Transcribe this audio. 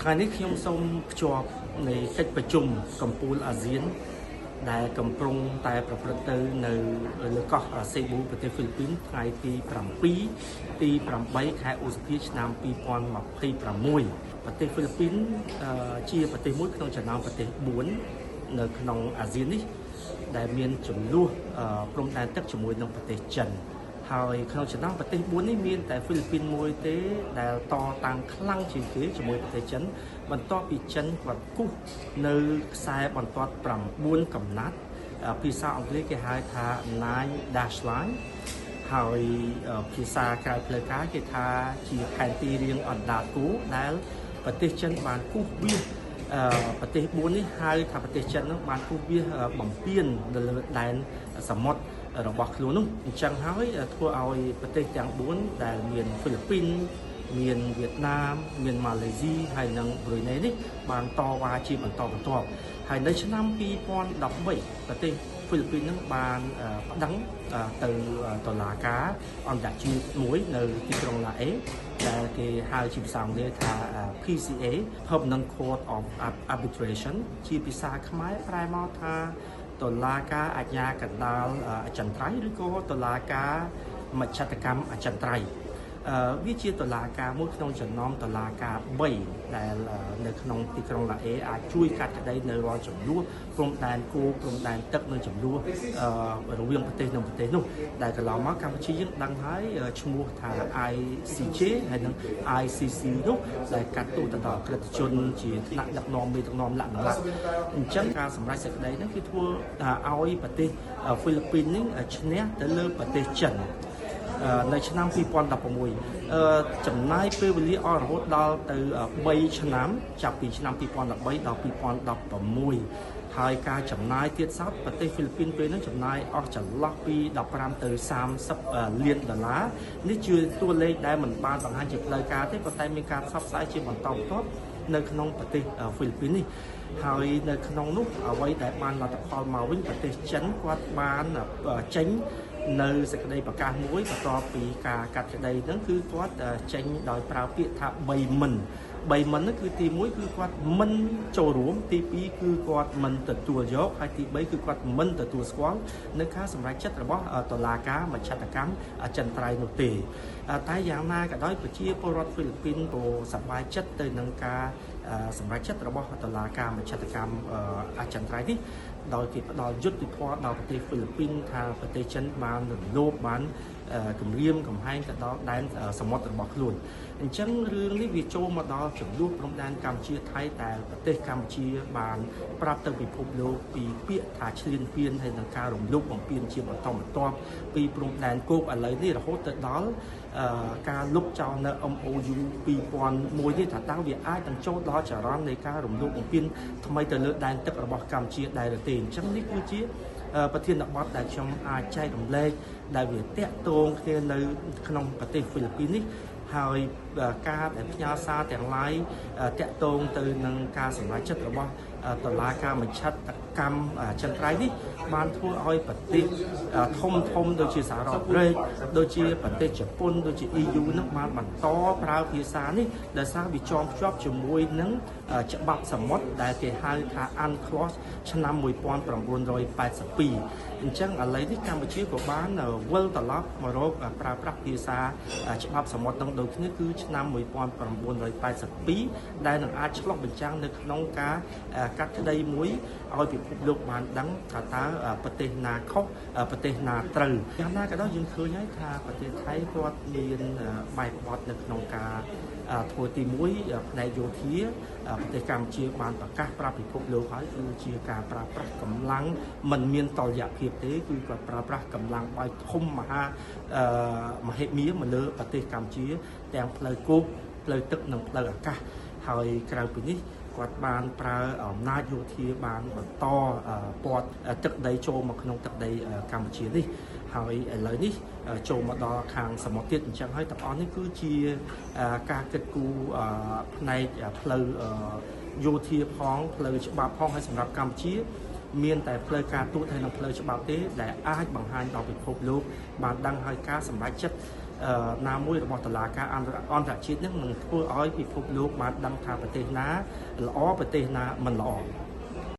ថ្ងៃនេះខ្ញុំសូមភ្ជាប់នៃកិច្ចប្រជុំកំពូលអាស៊ានដែលកំពុងតែប្រព្រឹត្តទៅនៅលើកោះសេប៊ូប្រទេសហ្វីលីពីនថ្ងៃទី7ទី8ខែឧសភាឆ្នាំ2026ប្រទេសហ្វីលីពីនជាប្រទេសមួយក្នុងចំណោមប្រទេស4នៅក្នុងអាស៊ាននេះដែលមានចំនួនព្រំដែនទឹកជាមួយនឹងប្រទេសចិនហើយក្នុងចំណោមប្រទេស4នេះមានតែហ្វីលីពីនមួយទេដែលតតាំងខ្លាំងជាងគេជាមួយប្រទេសចិនបន្ទាប់ពីចិនគាត់គូសនៅខ្សែបន្ទាត់9កំណាត់ភាសាអង់គ្លេសគេហៅថា Nine Dash Line ហើយភាសាក្រៅផ្លូវការគេថាជាផែនទីរាងអណ្ដាតគូដែលប្រទេសចិនបានគូសវាសប្រទេស4នេះហៅថាប្រទេសចិននោះបានគូសវាសបំពេញនៅលើដែនសមុទ្ររបស់ខ្លួននោះអញ្ចឹងហើយធ្វើឲ្យប្រទេសទាំង4ដែលមានហ្វីលីពីនមានវៀតណាមមានម៉ាឡេស៊ីហើយនិងប្រ៊ុយណេនេះបានតវ៉ាជាបន្តបន្ទាប់ហើយនៅឆ្នាំ2013ប្រទេសហ្វីលីពីននឹងបានប្តឹងទៅតុលាការអន្តរជាតិមួយនៅទីក្រុងឡាអេដែលគេហៅជាភាសាអង់គ្លេសថា PCA Permanent Court of Arbitration ជាភាសាខ្មែរប្រែមកថាតុលាការអាជ្ញាកណ្ដាលអចិន្ត្រៃយ៍ឬក៏តុលាការមជ្ឈត្តកម្មអចិន្ត្រៃយ៍វាជាតុលាការមួយក្នុងចំណោមតុលាការ3ដែលនៅក្នុងទីក្រុងឡាអេអាចជួយកាត់ក្តីនៅរាល់ចំនួនព្រំដែនគោព្រំដែនទឹកនៅចំនួនរវាងប្រទេសនិងប្រទេសនោះដែលកន្លងមកកម្ពុជាយើងដឹងហើយឈ្មោះថា ICJ ហើយនិង ICC នោះដែលកាត់ទោសទៅដល់ក្រិតជនជាថ្នាក់ដឹកនាំមេដឹកនាំលក្ខណៈអញ្ចឹងការសម្រេចសេចក្តីហ្នឹងគឺធ្វើឲ្យប្រទេសហ្វីលីពីននេះឈ្នះទៅលើប្រទេសចិននៅឆ្នាំ2016ចំណាយពេលវេលាអស់រហូតដល់ទៅ3ឆ្នាំចាប់ពីឆ្នាំ2013ដល់2016ហើយការចំណាយទៀតសោតប្រទេសហ្វីលីពីនពេលនោះចំណាយអស់ចន្លោះពី15ទៅ30លានដុល្លារនេះជាតួលេខដែលមិនបានបង្ហាញជាផ្លូវការទេប៉ុន្តែមានការផ្សព្វផ្សាយជាបន្តបន្ទាប់នៅក្នុងប្រទេសហ្វីលីពីននេះហើយនៅក្នុងនោះអ្វីដែលបានលទ្ធផលមកវិញប្រទេសចិនគាត់បានចេញនៅសេចក្តីប្រកាសមួយបន្ទាប់ពីការកាត់ក្តីហ្នឹងគឺគាត់ចេញដោយប្រើពាក្យថា3មិនហ្នឹងគឺទី1គឺគាត់មិនចូលរួមទី2គឺគាត់មិនទទួលយកហើយទី3គឺគាត់មិនទទួលស្គាល់នៅការសម្រេចចិត្តរបស់តុលាការមជ្ឈត្តកម្មអចិន្ត្រៃយ៍នោះទេតែយ៉ាងណាក៏ដោយប្រជាពលរដ្ឋហ្វីលីពីនក៏សប្បាយចិត្តទៅនឹងការសម្រេចចិត្តរបស់តុលាការមជ្ឈត្តកម្មអចិន្ត្រៃយ៍នេះដោយគេផ្ដល់យុត្តិធម៌ដល់ប្រទេសហ្វីលីពីនថាប្រទេសចិនបានរំលោភបានគម្រាមកំហែងទៅដល់ដែនសមុទ្ររបស់ខ្លួនអញ្ចឹងរឿងនេះវាចូលមកដល់ចំនួនព្រំដែនកម្ពុជាថៃតែប្រទេសកម្ពុជាបានប្រាប់ទៅពិភពលោកពីពាក្យថាឈ្លានពានហើយនឹងការរំលោភបំពានជាបន្តបន្ទាប់ពីព្រំដែនគោកឥឡូវនេះរហូតទៅដល់ការលុបចោលនៅ MOU 2001នេះថាតើវាអាចនឹងចូលដល់ចរន្តនៃការរំលោភបំពានថ្មីទៅលើដែនទឹករបស់កម្ពុជាដែរឬទេអញ្ចឹងនេះគឺជាប្រធានបទដែលខ្ញុំអាចចែករំលែកដែលវាតាក់ទងគ្នានៅក្នុងប្រទេសហ្វីលីពីននេះហើយការដែលផ្ញើសារទាំងឡាយតាក់ទងទៅនឹងការសម្រេចចិត្តរបស់តុលាការមជ្ឈត្តកម្មអចិន្ត្រៃយ៍នេះបានធ្វើឲ្យប្រទេសធំដូចជាសហរដ្ឋអាមេរិកដូចជាប្រទេសជប៉ុនដូចជា EU នឹងបានបន្តប្រើភាសានេះដោយសារវាជាប់ភ្ជាប់ជាមួយនឹងច្បាប់សមុទ្រដែលគេហៅថា UNCLOS ឆ្នាំ1982អញ្ចឹងឥឡូវនេះកម្ពុជាក៏បានវិលត្រឡប់មករកប្រើប្រាស់ភាសាច្បាប់សមុទ្រនឹងដូចគ្នាគឺឆ្នាំ1982ដែលនឹងអាចឆ្លុះបញ្ចាំងនៅក្នុងការកាត់ក្តីមួយឲ្យពិភពលោកបានដឹងថាតើប្រទេសណាខុសប្រទេសណាត្រូវយ៉ាងណាក៏ដោយយើងឃើញហើយថាប្រទេសថៃគាត់មានបែបបទនៅក្នុងការធ្វើទី1ផ្នែកយោធាប្រទេសកម្ពុជាបានប្រកាសប្រាប់ពិភពលោកហើយគឺជាការប្រើប្រាស់កម្លាំងមិនមានតុល្យភាពទេគឺគាត់ប្រើប្រាស់កម្លាំងបាយធំមហិមាមកលើប្រទេសកម្ពុជាទាំងផ្លូវគោកផ្លូវទឹកនិងផ្លូវអាកាសហើយក្រៅពីនេះគាត់បានប្រើអំណាចយោធាបានបន្តព័ទ្ធទឹកដីចូលមកក្នុងទឹកដីកម្ពុជានេះហើយឥឡូវនេះចូលមកដល់ខាងសមុទ្រទៀតអញ្ចឹងហើយទាំងអស់នេះគឺជាការគិតគូរផ្នែកផ្លូវយោធាផងផ្លូវច្បាប់ផងហើយសម្រាប់កម្ពុជាមានតែផ្លូវការទូតហើយនិងផ្លូវច្បាប់ទេដែលអាចបង្ហាញដល់ពិភពលោកបានដឹងហើយការសម្រេចចិត្ត ណាមួយរបស់តុលាការអន្តរជាតិនឹងធ្វើឲ្យពិភពលោកបានដឹងថាប្រទេសណាល្អប្រទេសណាមិនល្អ